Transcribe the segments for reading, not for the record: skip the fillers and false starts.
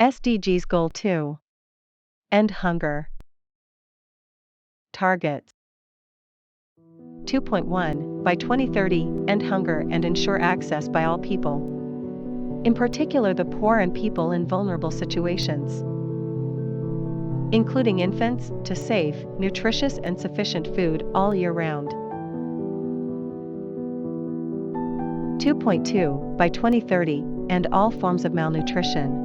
SDGs Goal 2. End hunger. Targets. 2.1 By 2030, end hunger and ensure access by all people, in particular the poor and people in vulnerable situations, including infants, to safe, nutritious and sufficient food all year round. 2.2 By 2030, end all forms of malnutrition,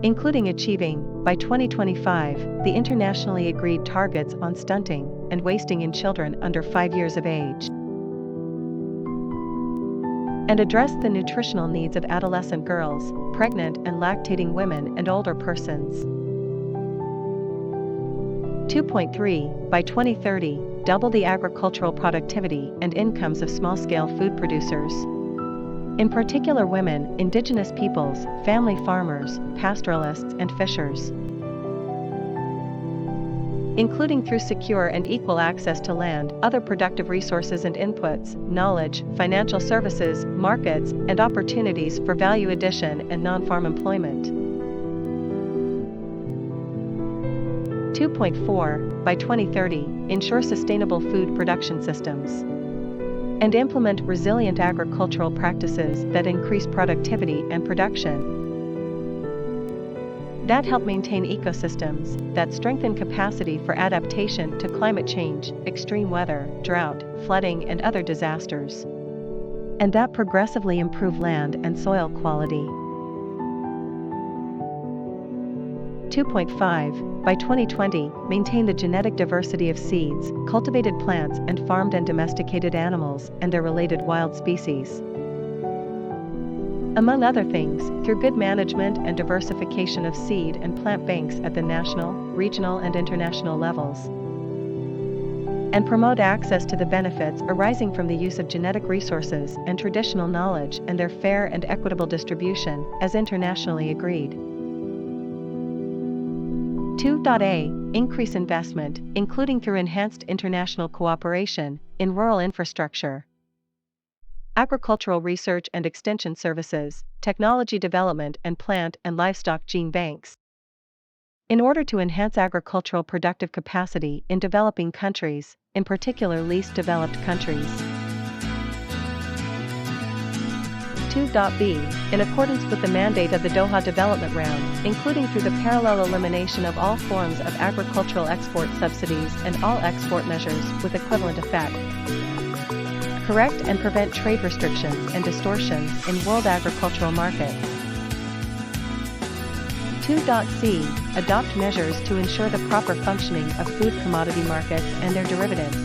including achieving, by 2025, the internationally agreed targets on stunting and wasting in children under 5 years of age, and address the nutritional needs of adolescent girls, pregnant and lactating women and older persons. 2.3 By 2030, double the agricultural productivity and incomes of small-scale food producers, in particular women, indigenous peoples, family farmers, pastoralists and fishers, including through secure and equal access to land, other productive resources and inputs, knowledge, financial services, markets, and opportunities for value addition and non-farm employment. 2.4 By 2030, ensure sustainable food production systems and implement resilient agricultural practices that increase productivity and production, that help maintain ecosystems, that strengthen capacity for adaptation to climate change, extreme weather, drought, flooding and other disasters, and that progressively improve land and soil quality. 2.5 By 2020, maintain the genetic diversity of seeds, cultivated plants and farmed and domesticated animals and their related wild species, among other things, through good management and diversification of seed and plant banks at the national, regional and international levels, and promote access to the benefits arising from the use of genetic resources and traditional knowledge and their fair and equitable distribution, as internationally agreed. 2.A Increase investment, including through enhanced international cooperation, in rural infrastructure, agricultural research and extension services, technology development and plant and livestock gene banks, in order to enhance agricultural productive capacity in developing countries, in particular least developed countries. 2.B In accordance with the mandate of the Doha Development Round, including through the parallel elimination of all forms of agricultural export subsidies and all export measures with equivalent effect, correct and prevent trade restrictions and distortions in world agricultural markets. 2.C Adopt measures to ensure the proper functioning of food commodity markets and their derivatives,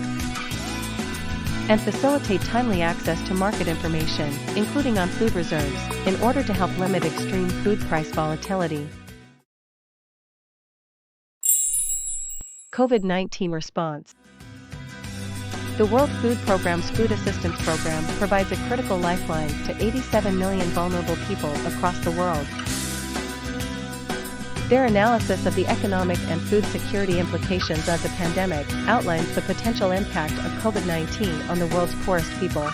and facilitate timely access to market information, including on food reserves, in order to help limit extreme food price volatility. COVID-19 response. The World Food Programme's Food Assistance Program provides a critical lifeline to 87 million vulnerable people across the world. Their analysis of the economic and food security implications of the pandemic outlines the potential impact of COVID-19 on the world's poorest people.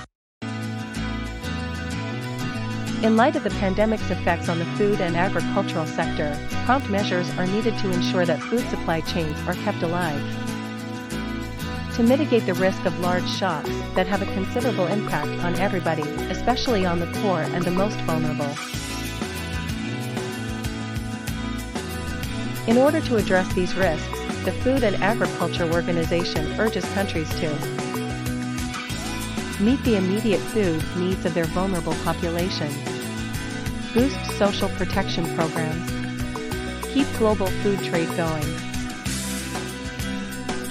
In light of the pandemic's effects on the food and agricultural sector, prompt measures are needed to ensure that food supply chains are kept alive, to mitigate the risk of large shocks that have a considerable impact on everybody, especially on the poor and the most vulnerable. In order to address these risks, the Food and Agriculture Organization urges countries to meet the immediate food needs of their vulnerable populations, boost social protection programs, keep global food trade going,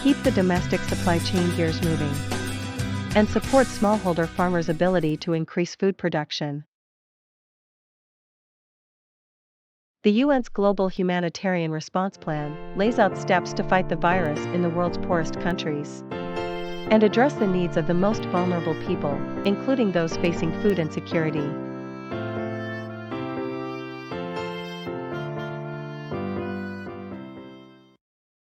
keep the domestic supply chain gears moving, and support smallholder farmers' ability to increase food production. The UN's Global Humanitarian Response Plan lays out steps to fight the virus in the world's poorest countries and address the needs of the most vulnerable people, including those facing food insecurity.